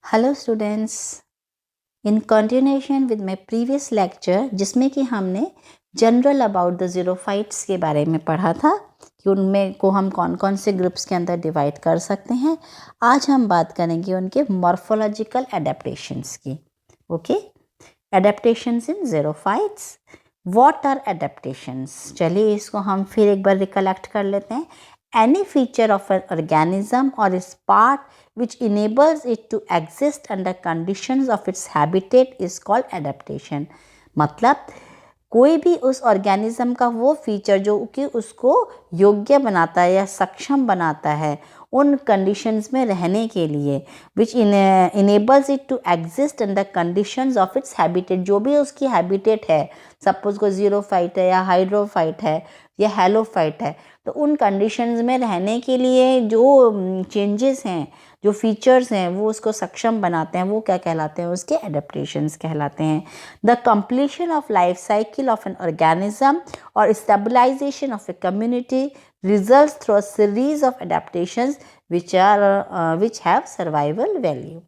Hello students, in continuation with my previous lecture जिसमें कि हमने जनरल अबाउट द ज़ीरोफाइट्स के बारे में पढ़ा था कि उनमें को हम कौन कौन से ग्रुप्स के अंदर डिवाइड कर सकते हैं। आज हम बात करेंगे उनके मॉर्फोलॉजिकल एडेप्टेशंस की। Okay, adaptations in xerophytes. What are adaptations? चलिए इसको हम फिर एक बार रिकलेक्ट कर लेते हैं। Any feature of an organism or its part which enables it to exist under conditions of its habitat is called adaptation। मतलब कोई भी उस ऑर्गेनिज्म का वो फीचर जो कि उसको योग्य बनाता है या सक्षम बनाता है उन कंडीशंस में रहने के लिए, which enables it to exist under conditions of its habitat. जो भी उसकी हैबिटेट है, सपोज को ज़ीरोफाइट है या हाइड्रोफाइट है या हेलोफाइट है, तो उन कंडीशंस में रहने के लिए जो चेंजेस हैं, जो फीचर्स हैं, वो उसको सक्षम बनाते हैं, वो क्या कहलाते हैं? उसके एडेप्टेशंस कहलाते हैं। The completion of life cycle of an organism और stabilization of a community results through a series of adaptations which have survival value.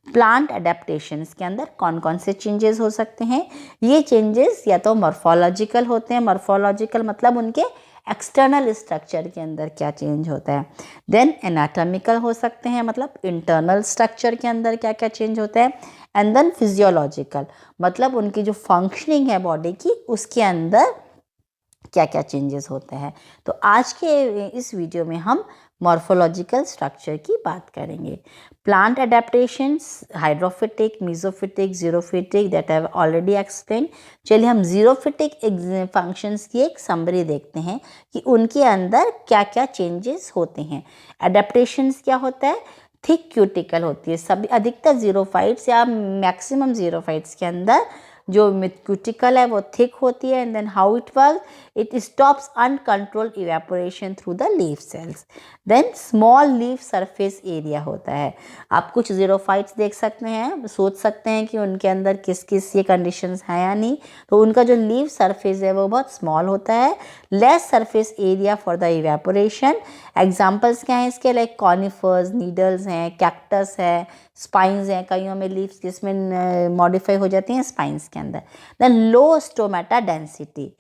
Plant adaptations के अंदर कौन कौन से चेंजेस हो सकते हैं? ये चेंजेस या तो मॉर्फोलॉजिकल होते हैं, मॉर्फोलॉजिकल मतलब उनके एक्सटर्नल स्ट्रक्चर के अंदर क्या चेंज होता है। देन एनाटॉमिकल हो सकते हैं, मतलब इंटरनल स्ट्रक्चर के अंदर क्या क्या चेंज होता है। एंड देन फिजियोलॉजिकल, मतलब उनकी जो फंक्शनिंग है बॉडी की, उसके अंदर क्या क्या चेंजेस होते हैं। तो आज के इस वीडियो में हम मॉर्फोलॉजिकल स्ट्रक्चर की बात करेंगे। Plant adaptations, hydrophytic, mesophytic, xerophytic, that I have already explain. चलिए हम ज़ीरोफिटिक फंक्शंस की एक समरी देखते हैं कि उनके अंदर क्या क्या चेंजेस होते हैं। एडेप्टेशंस क्या होता है? थिक क्यूटिकल होती है सभी, अधिकतर ज़ीरोफाइट्स या मैक्सिमम ज़ीरोफाइट्स के अंदर जो क्यूटिकल है वो थिक होती है। And then how it work, it stops uncontrolled evaporation through the leaf cells. Then small leaf surface area होता है। आप कुछ ज़ीरोफाइट्स देख सकते हैं, सोच सकते हैं कि उनके अंदर किस किस ये कंडीशंस हैं या नहीं। तो उनका जो लीफ सरफेस है वो बहुत स्मॉल होता है, less surface area for the evaporation. Examples क्या हैं इसके? लाइक कॉनिफर्स, नीडल्स हैं, कैक्टस है, स्पाइंस हैं, कईयों में लीव्स जिसमें मॉडिफाई हो जाती हैं स्पाइंस के अंदर। देन लो स्टोमेटा डेंसिटी,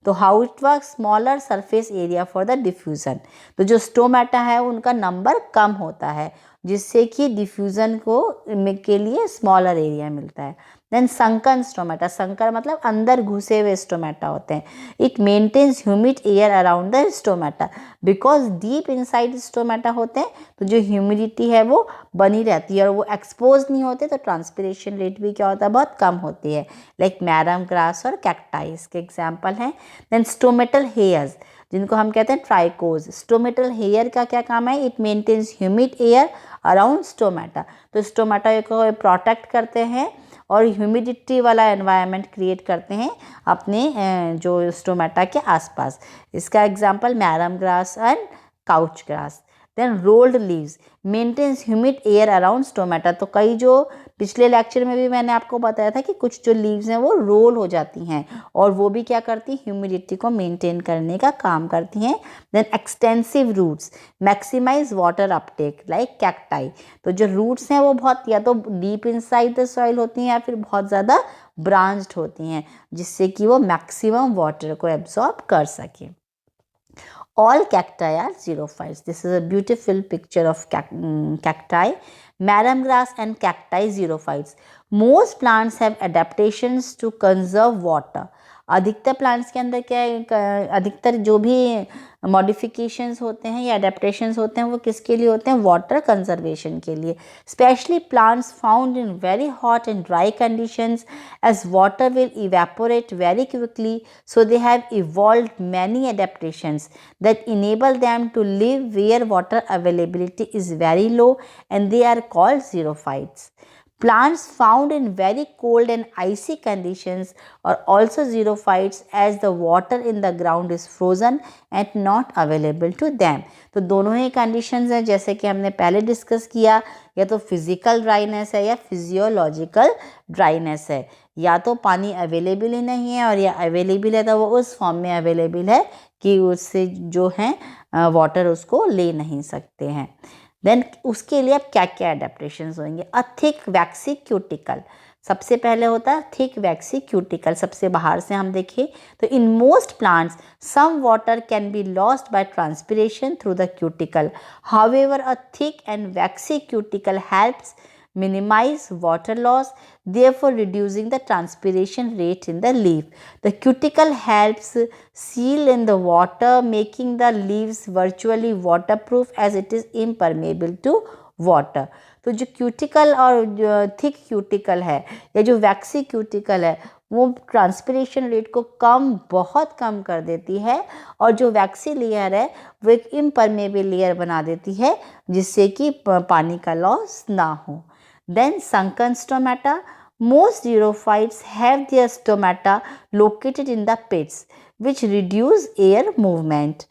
तो how it work, smaller surface area for the diffusion. तो जो स्टोमेटा है उनका नंबर कम होता है, जिससे कि डिफ्यूज़न को के लिए स्मॉलर एरिया मिलता है। देन संकन स्टोमेटा, संकर मतलब अंदर घुसे हुए स्टोमेटा होते हैं। It maintains humid air around the stomata, because deep inside stomata होते हैं तो जो ह्यूमिडिटी है वो बनी रहती है और वो एक्सपोज नहीं होते, तो ट्रांसपिरेशन रेट भी क्या होता है? बहुत कम होती है। लाइक मैडम ग्रास और कैक्टाइस के एग्जाम्पल हैं। देन स्टोमेटल हेयर्स, जिनको हम कहते हैं ट्राइकोज। स्टोमेटल हेयर का क्या काम है? It maintains humid air around stomata, तो स्टोमेटा को प्रोटेक्ट करते हैं और ह्यूमिडिटी वाला एनवायरनमेंट क्रिएट करते हैं अपने जो स्टोमेटा के आसपास। इसका example marram grass and couch grass. Then rolled leaves maintains humid air around stomata, तो कई जो पिछले लेक्चर में भी मैंने आपको बताया था कि कुछ जो लीव्स हैं वो रोल हो जाती हैं और वो भी क्या करती हैं? ह्यूमिडिटी को मेंटेन करने का काम करती हैं। Then extensive roots maximize water uptake like cacti, तो जो रूट्स हैं वो बहुत या तो डीप इनसाइड द सॉइल होती हैं या फिर बहुत ज़्यादा ब्रांच्ड होती हैं, जिससे कि वो मैक्सिमम वाटर को एब्जॉर्ब कर सकें। All cacti are xerophytes. This is a beautiful picture of cacti. Madam grass and cacti xerophytes. Most plants have adaptations to conserve water. अधिकतर प्लांट्स के अंदर क्या है? अधिकतर जो भी मॉडिफिकेशंस होते हैं या अडेप्टेशंस होते हैं वो किसके लिए होते हैं? वाटर कंजर्वेशन के लिए। Specially plants found in very hot and dry conditions, as water will evaporate very quickly, so they have evolved many adaptations that enable them to live where water availability is very low, and they are called xerophytes. Plants found in very cold and icy conditions are also xerophytes, as the water in the ground is frozen and not available to them. तो दोनों ही conditions हैं, जैसे कि हमने पहले discuss किया, या तो फिजिकल ड्राइनेस है या फिजियोलॉजिकल ड्राइनेस है। या तो पानी अवेलेबल ही नहीं है और या अवेलेबल है तो वो उस फॉर्म में अवेलेबल है कि उससे जो है वाटर उसको ले नहीं सकते हैं। देन उसके लिए अब क्या क्या एडेप्टेशंस होंगे। अ थिक वैक्सी क्यूटिकल, सबसे पहले होता है थिक वैक्सी क्यूटिकल, सबसे बाहर से हम देखें तो in most plants some water can be lost by transpiration through the cuticle, however a thick and waxy cuticle helps minimize water loss, therefore reducing the transpiration rate in the leaf. The cuticle helps seal in the water, making the leaves virtually waterproof as it is impermeable to water. तो जो cuticle और जो thick cuticle है या जो वैक्सी cuticle है वो transpiration rate को बहुत कम कर देती है, और जो वैक्सी लेयर है वो एक इम्परमेबल लेयर बना देती है जिससे कि पानी का लॉस ना हो। Then sunken stomata. Most xerophytes have their stomata located in the pits, which reduce air movement,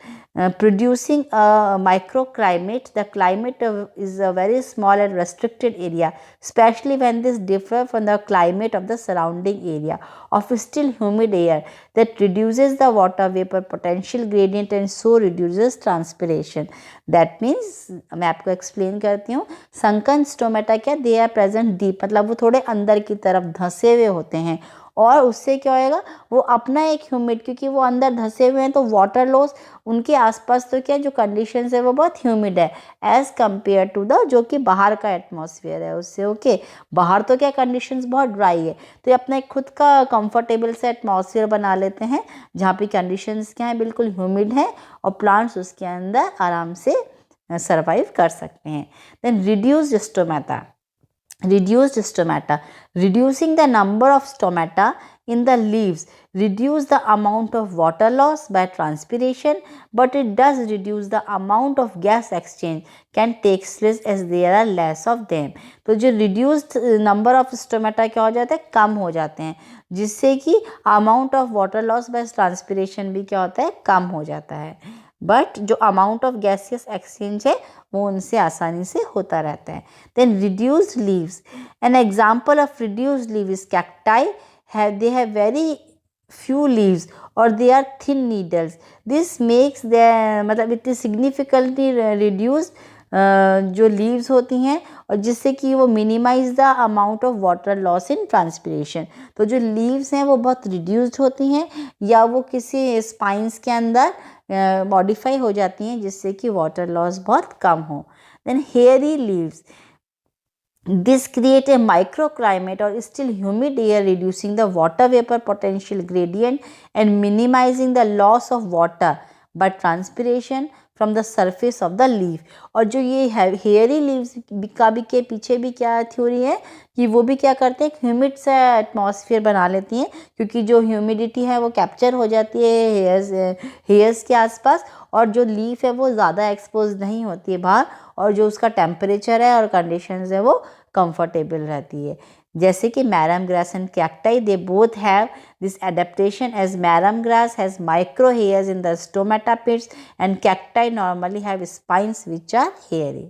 producing a microclimate. The climate is a very small and restricted area, especially when this differs from the climate of the surrounding area of still humid air that reduces the water vapor potential gradient and so reduces transpiration. That means मैं आपको explain करती हूँ, sunken stomata क्या, they are present deep, मतलब वो थोड़े अंदर की तरफ धंसे हुए होते हैं, और उससे क्या होएगा वो अपना एक ह्यूमिड, क्योंकि वो अंदर धंसे हुए हैं तो वाटर लॉस उनके आसपास तो क्या जो कंडीशंस है वो बहुत ह्यूमिड है एज़ कम्पेयर टू द जो कि बाहर का एटमॉस्फेयर है उससे। ओके, बाहर तो क्या कंडीशंस बहुत ड्राई है, तो ये अपना एक खुद का कंफर्टेबल से एटमॉस्फेयर बना लेते हैं जहाँ पे कंडीशंस क्या है बिल्कुल ह्यूमिड है और प्लांट्स उसके अंदर आराम से सर्वाइव कर सकते हैं। Then reduced stomata. Reduced stomata. Reducing the number of stomata in the leaves reduce the amount of water loss by transpiration, but it does reduce the amount of gas exchange can take place as there are less of them. तो जो reduced number of stomata क्या हो जाता है, कम हो जाते हैं, जिससे कि amount of water loss by transpiration भी क्या होता है, कम हो जाता है, बट जो अमाउंट ऑफ गैसियस एक्सचेंज है वो उनसे आसानी से होता रहता है। Then reduced leaves. An example of reduced leaf is cacti. They have very few leaves or they are thin needles. This makes the मतलब it is significantly reduced जो लीव्स होती हैं, और जिससे कि वो minimize the amount of water loss in transpiration. तो जो लीव्स हैं वो बहुत रिड्यूस्ड होती हैं या वो किसी स्पाइंस के अंदर मॉडिफाई हो जाती हैं जिससे कि वाटर लॉस बहुत कम हो। Then hairy leaves. This create a microclimate or still humid air, reducing the water vapor potential gradient and minimizing the loss of water by transpiration from the surface of the leaf. और जो ये hairy leaves का भी के पीछे भी क्या theory है कि वो भी क्या करते हैं, ह्यूमिड सा एटमॉस्फेयर बना लेती हैं, क्योंकि जो ह्यूमिडिटी है वो कैप्चर हो जाती है हेयर्स के आसपास, और जो लीफ है वो ज़्यादा एक्सपोज नहीं होती है बाहर, और जो उसका टेम्परेचर है और कंडीशंस है वो कंफर्टेबल रहती है। जैसे कि marram grass and cacti, they both have this adaptation as marram grass has micro hairs in the stomata pits and cacti normally have spines which are hairy.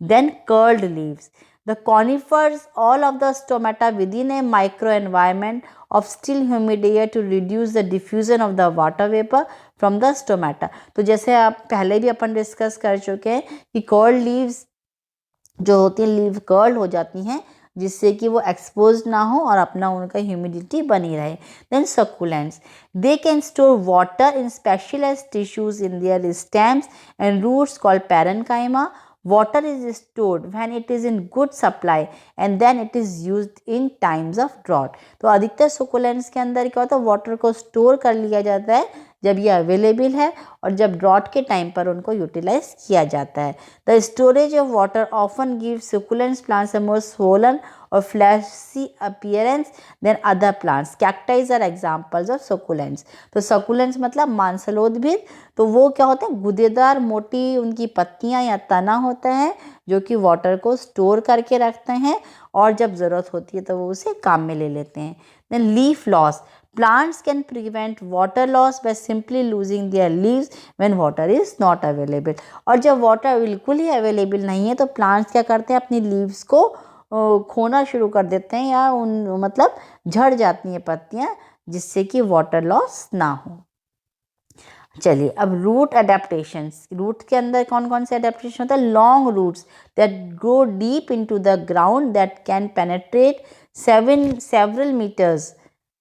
Then curled leaves. The conifers all of the stomata within a microenvironment of still humid air to reduce the diffusion of the water vapor from the stomata. तो जैसे आप पहले भी अपन discuss कर चुके हैं कि curl leaves जो होती हैं लीव कर्ल हो जाती हैं जिससे कि वो एक्सपोज ना हो और अपना उनका ह्यूमिडिटी बनी रहे. Then succulents. They can store water in specialised tissues in their stems and roots called parenchyma. Water is stored when it is in good supply and then it is used in times of drought. तो अधिकतर succulents के अंदर क्या होता है, water को store कर लिया जाता है जब ये अवेलेबल है और जब ड्रॉट के टाइम पर उनको यूटिलाइज किया जाता है. The storage of water often give succulents plants a more swollen or fleshy appearance than other plants. Cacti are examples of succulents. तो succulents मतलब मांसलोद्भिद, तो वो क्या होते हैं, गुदेदार मोटी उनकी पत्तियां या तना होता है जो कि वाटर को स्टोर करके रखते हैं और जब ज़रूरत होती है तो वो उसे काम में ले लेते हैं. Then leaf loss. Plants can prevent water loss by simply losing their leaves when water is not available. और जब वाटर बिल्कुल ही अवेलेबल नहीं है तो प्लांट्स क्या करते हैं, अपनी लीव्स को खोना शुरू कर देते हैं या उन मतलब झड़ जाती हैं पत्तियां जिससे कि वाटर लॉस ना हो. चलिए अब रूट अडेप्टेशंस, रूट के अंदर कौन कौन से अडेप्टेशन होता है? Long roots that grow deep into the ground that can penetrate several meters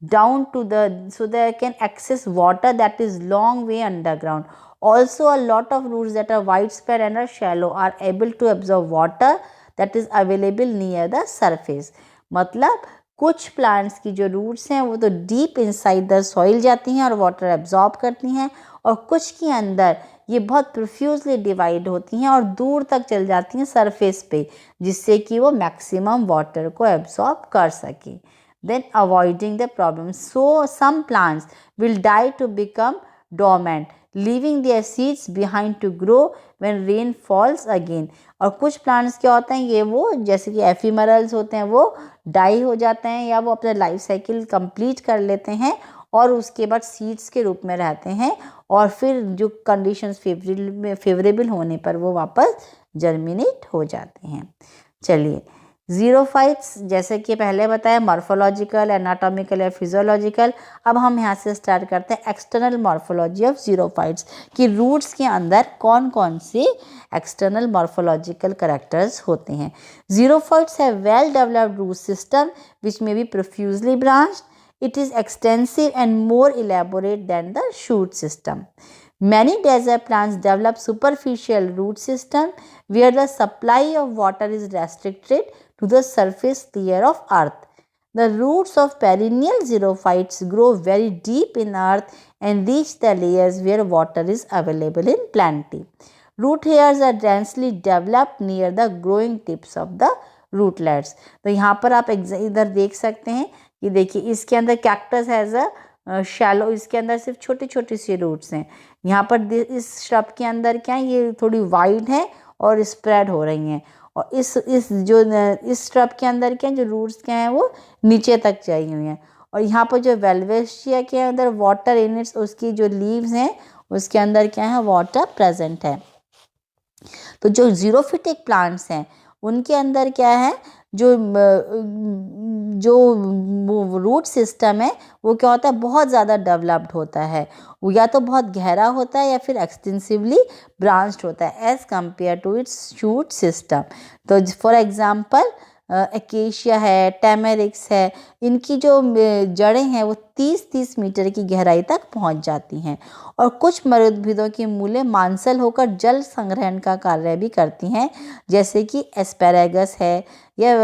down to the, so they can access water that is long way underground. Also a lot of roots that are widespread and are shallow are able to absorb water that is available near the surface. मतलब कुछ plants की जो roots हैं वो तो deep inside the soil जाती हैं और वाटर एब्जॉर्ब करती हैं, और कुछ के अंदर ये बहुत प्रोफ्यूजली डिवाइड होती हैं और दूर तक चल जाती हैं सरफेस पे, जिससे कि वो मैक्सिमम वाटर को एब्जॉर्ब कर सके. Then avoiding the problem. So some plants will die to become dormant, leaving their seeds behind to grow when rain falls again. और कुछ प्लांट्स क्या होते हैं, ये वो जैसे कि एफिमरल्स होते हैं वो डाई हो जाते हैं या वो अपना लाइफ साइकिल कंप्लीट कर लेते हैं और उसके बाद सीड्स के रूप में रहते हैं, और फिर जो कंडीशंस फेवरेबल होने पर वो वापस जर्मिनेट हो जाते हैं. चलिए ज़ीरोफाइट्स, जैसे कि पहले बताया मॉर्फोलॉजिकल, एनाटॉमिकल या फिजियोलॉजिकल. अब हम यहाँ से स्टार्ट करते हैं एक्सटर्नल मॉर्फोलॉजी ऑफ ज़ीरोफाइट्स कि रूट्स के अंदर कौन कौन से एक्सटर्नल मॉर्फोलॉजिकल कैरेक्टर्स होते हैं. Xerophytes have well developed root system which may be profusely branched. It is extensive and more elaborate than the shoot system. Many desert plants develop superficial root system where the supply of water is restricted to the surface layer of earth. The roots of perennial xerophytes grow very deep in earth and reach the layers where water is available in plenty. Root hairs are densely developed near the growing tips of the rootlets. तो यहाँ पर आप इधर देख सकते हैं कि देखिए इसके अंदर कैक्टस हैज़ अ शैलो, इसके अंदर सिर्फ छोटी छोटी सी रूट्स हैं. यहाँ पर इस श्रब के अंदर क्या है, ये थोड़ी वाइड है और स्प्रेड हो रही हैं, और इस श्रब के अंदर क्या जो रूट्स क्या हैं वो नीचे तक चाहिए हुई हैं. और यहाँ पर जो वेल्वेशिया के अंदर वाटर इन इट्स, उसकी जो लीव्स हैं उसके अंदर क्या है वाटर प्रेजेंट है. तो जो ज़ीरोफिटिक प्लांट्स हैं उनके अंदर क्या है, जो रूट सिस्टम है वो क्या होता है बहुत ज़्यादा डेवलप्ड होता है, वो या तो बहुत गहरा होता है या फिर एक्सटेंसिवली ब्रांच्ड होता है as compare to its shoot system. तो फॉर एग्जांपल एकेशिया है, टैमेरिक्स है, इनकी जो जड़ें हैं वो 30-30 मीटर की गहराई तक पहुंच जाती हैं. और कुछ मरुद्भिदों की मूलें मांसल होकर जल संग्रहण का कार्य भी करती हैं, जैसे कि एस्पेरेगस है या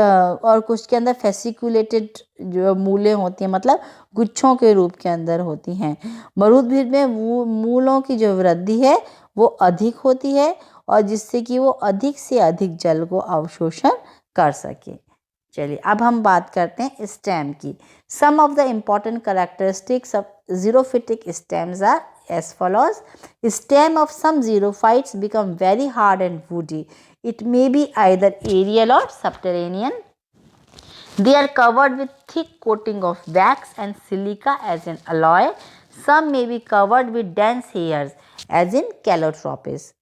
और कुछ के अंदर फेसिकुलेटेड जो मूलें होती हैं, मतलब गुच्छों के रूप के अंदर होती हैं. मरुद्भिद में मूलों की जो वृद्धि है वो अधिक होती है और जिससे कि वो अधिक से अधिक जल को अवशोषण कर सके. चलिए अब हम बात करते हैं स्टेम की. Some of the important characteristics of xerophytic stems are as follows. Stem of some xerophytes become very hard and woody. It may be either aerial or subterranean. They are covered with thick coating of wax and silica as an alloy. Some may be covered with dense hairs as in Calotropis.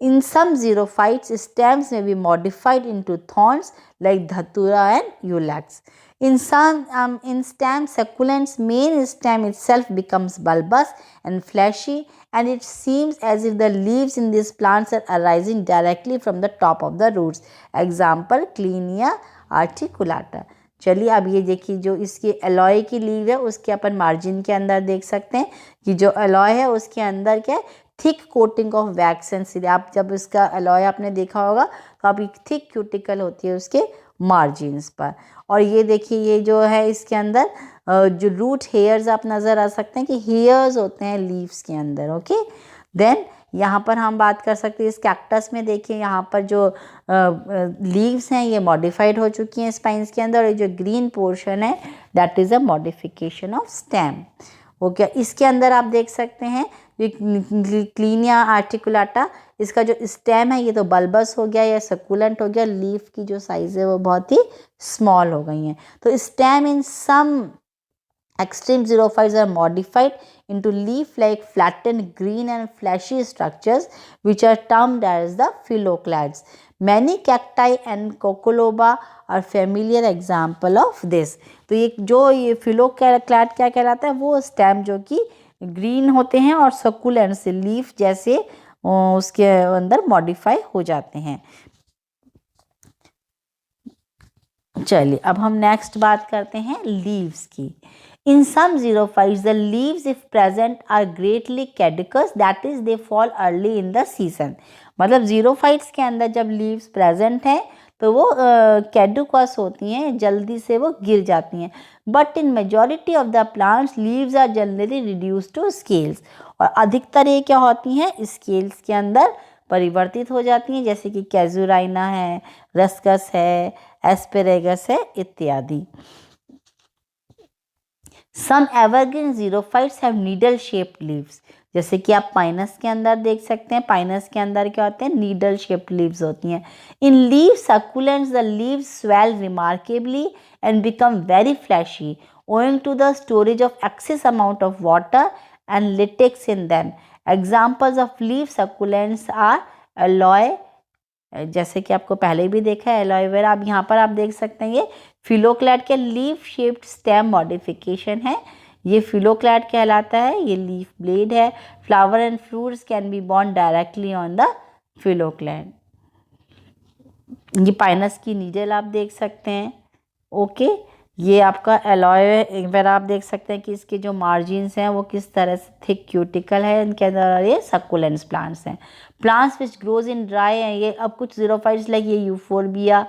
In some xerophytes, stems may be modified into thorns like Dhatura and Eulax. In stem succulents, main stem itself becomes bulbous and fleshy, and it seems as if the leaves in these plants are arising directly from the top of the roots. Example, Clinia articulata. चलिए अब ये देखिए जो इसकी alloy की leave है उसके अपन margin के अंदर देख सकते हैं कि जो एलॉय है उसके अंदर क्या है thick coating of wax and silica. आप जब इसका एलॉय आपने देखा होगा तो आप थिक क्यूटिकल होती है उसके मार्जिन्स पर. और ये देखिए ये जो है इसके अंदर जो रूट हेयर्स आप नज़र आ सकते हैं कि हेयर्स होते हैं लीव्स के अंदर. ओके, देन यहाँ पर हम बात कर सकते हैं इस कैक्टस में. देखिए यहाँ पर जो लीव्स हैं ये मॉडिफाइड हो चुकी हैं स्पाइंस के अंदर, और ये जो ग्रीन पोर्शन है that is a modification of stem. Okay, इसके अंदर आप देख सकते हैं क्लीनिया आर्टिकुलाटा, इसका जो स्टेम है ये तो बल्बस हो गया या सकुलेंट हो गया, लीफ की जो साइज़ है वो बहुत ही स्मॉल हो गई हैं. तो stem in some extreme xerophytes are modified into leaf-like flattened green and fleshy structures which are termed as the phylloclads. Many cacti and coccoloba are familiar example of this. तो ये जो ये phylloclad क्या कहलाता है, वो स्टेम जो कि ग्रीन होते हैं और सकुलेंट से लीफ जैसे उसके अंदर मॉडिफाई हो जाते हैं। चलिए अब हम नेक्स्ट बात करते हैं लीव्स की। In some xerophytes the leaves if present are greatly caducous, that is they fall early in the season. मतलब ज़ीरोफाइट्स के अंदर जब लीव्स प्रेजेंट हैं तो वो कैडुकस होती हैं, जल्दी से वो गिर जाती हैं। But in majority of the plants leaves are generally reduce to scales, और अधिकतर ये क्या होती हैं, स्केल्स के अंदर परिवर्तित हो जाती हैं, जैसे कि कैजुराइना है, रस्कस है, एस्पेरेगस है इत्यादि। Some evergreen xerophytes have needle shaped leaves, जैसे कि आप पाइनस के अंदर देख सकते हैं। पाइनस के अंदर क्या होते हैं, नीडल शेप्ड लीव्स होती हैं। In leaf succulents the leaves swell remarkably and become very fleshy owing to the storage of excess amount of water and latex in them. Examples of leaf succulents are aloe, जैसे कि आपको पहले भी देखा है aloe vera. अब यहाँ पर आप देख सकते हैं ये फिलोक्लैड के लीफ शेप्ड स्टेम मॉडिफिकेशन है, ये फिलोक्लैड कहलाता है। ये लीफ ब्लेड है। Flower and fruits can be borne directly on the phylloclade. ये पाइनस की नीडल आप देख सकते हैं। ओके, ये आपका एलोवेरा आप देख सकते हैं कि इसके जो मार्जिन्स हैं वो किस तरह से थिक क्यूटिकल है, इनके अंदर ये सक्कुलेंट्स प्लांट्स हैं। Plants which grows in dry हैं। ये अब कुछ ज़ीरोफाइट्स लाइक ये यूफोरबिया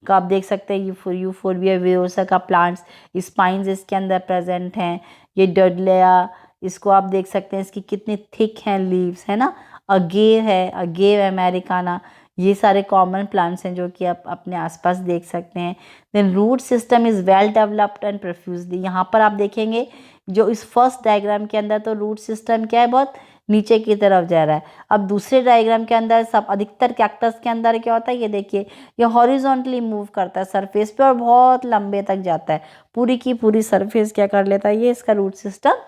का आप देख सकते हैं, यूफोरबिया विरोसा का प्लांट्स स्पाइंस इसके अंदर प्रेजेंट हैं। ये डडलिया, इसको आप देख सकते हैं इसकी कितनी थिक हैं लीव्स, है ना। अगेव है, अगेव अमेरिकाना, ये सारे कॉमन प्लांट्स हैं जो कि आप अपने आसपास देख सकते हैं। Then root system is well developed and profusely. यहाँ पर आप देखेंगे जो इस फर्स्ट डायग्राम के अंदर तो रूट सिस्टम क्या है, बहुत नीचे की तरफ जा रहा है। अब दूसरे डायग्राम के अंदर सब अधिकतर कैक्टस के अंदर क्या होता है, ये देखिए ये हॉरिजॉन्टली मूव करता है सरफेस पे और बहुत लंबे तक जाता है। पूरी की पूरी सरफेस क्या कर लेता है, ये इसका रूट सिस्टम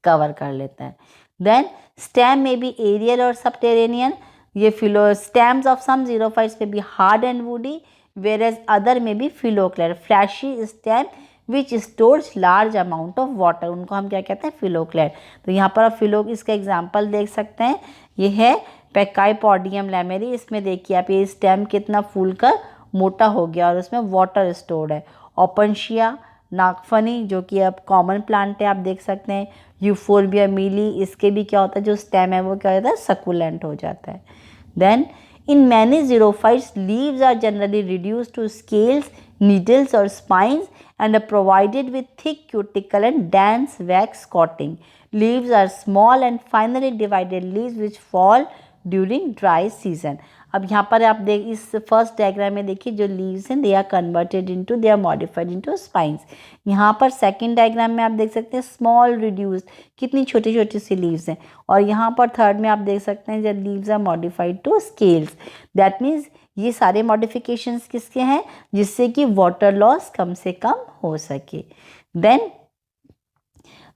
कवर कर लेता है। देन स्टेम में बी एरियल और सबटेरेनियन। ये stems of some xerophytes may be hard and woody, whereas other may be phylloculate, fleshy stem which stores large amount of water, उनको हम क्या कहते हैं, phylloculate। तो यहाँ पर आप इसका एग्जाम्पल देख सकते हैं, ये है पैकाईपोडियम लैमेरी। इसमें देखिए आप ये स्टेम कितना फूलकर मोटा हो गया और उसमें वाटर स्टोर्ड है। ओपनशिया नागफनी जो कि अब कॉमन प्लांट है, आप देख सकते हैं। यूफोरबिया मीली, इसके भी क्या होता है, जो स्टेम है वो क्या होता है, सकुलेंट हो जाता है। Then, in many xerophytes, leaves are generally reduced to scales, needles or spines and are provided with thick cuticle and dense wax coating. Leaves are small and finely divided leaves which fall during dry season. अब यहाँ पर आप देख इस first diagram में देखिए जो leaves हैं they are converted into, they are modified into spines. यहाँ पर सेकंड डायग्राम में आप देख सकते हैं स्मॉल रिड्यूस्ड, कितनी छोटी छोटी सी लीव्स हैं। और यहाँ पर थर्ड में आप देख सकते हैं जब leaves are modified to scales, that means ये सारे मॉडिफिकेशंस किसके हैं, जिससे कि वाटर लॉस कम से कम हो सके। देन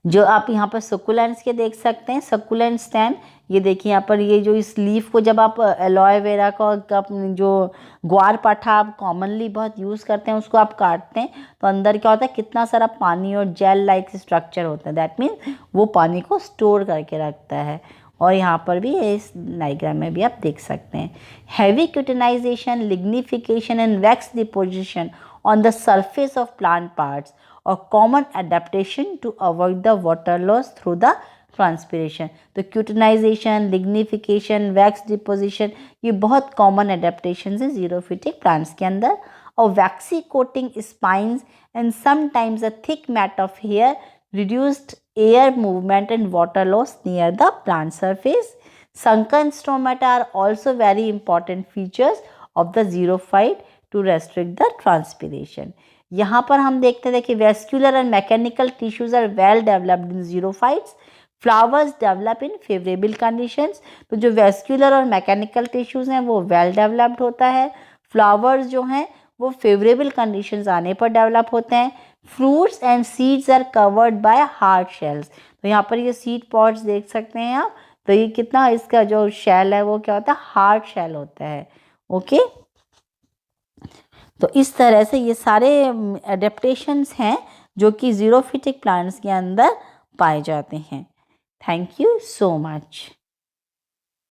जो आप यहाँ पर सकुलेंट्स के देख सकते हैं, सकुलेंट स्टेम, ये देखिए यहाँ पर ये जो इस लीफ को जब आप एलोवेरा का जो ग्वारपाठा आप कॉमनली बहुत यूज़ करते हैं उसको आप काटते हैं तो अंदर क्या होता है, कितना सारा पानी और जेल लाइक स्ट्रक्चर होता है, दैट मीन्स वो पानी को स्टोर करके रखता है। और यहाँ पर भी इस डायग्राम में भी आप देख सकते हैं। Heavy cutinization, lignification and wax deposition on the surface of plant parts are common adaptation to avoid the water loss through the transpiration. तो क्यूटिनाइजेशन, लिग्निफिकेशन, वैक्स डिपोजिशन ये बहुत कॉमन एडेप्टेशन है ज़ीरोफिटिक प्लांट्स के अंदर। और waxy coating spines and sometimes a thick mat of hair reduced air movement and water loss near the plant surface. Sunken stomata are also very important features of the xerophyte to restrict the transpiration. यहाँ पर हम देखते हैं कि vascular and mechanical tissues are well developed in xerophytes. Flowers develop in favorable conditions. तो जो vascular और mechanical tissues हैं वो well developed होता है। Flowers जो हैं वो favorable conditions आने पर develop होते हैं। Fruits and seeds are covered by hard shells. तो यहाँ पर ये सीड पॉड्स देख सकते हैं आप, तो ये कितना इसका जो शेल है वो क्या होता है, हार्ड शेल होता है। ओके, तो इस तरह से ये सारे एडेप्टेशंस हैं जो कि ज़ीरोफिटिक प्लांट्स के अंदर पाए जाते हैं। Thank you so much.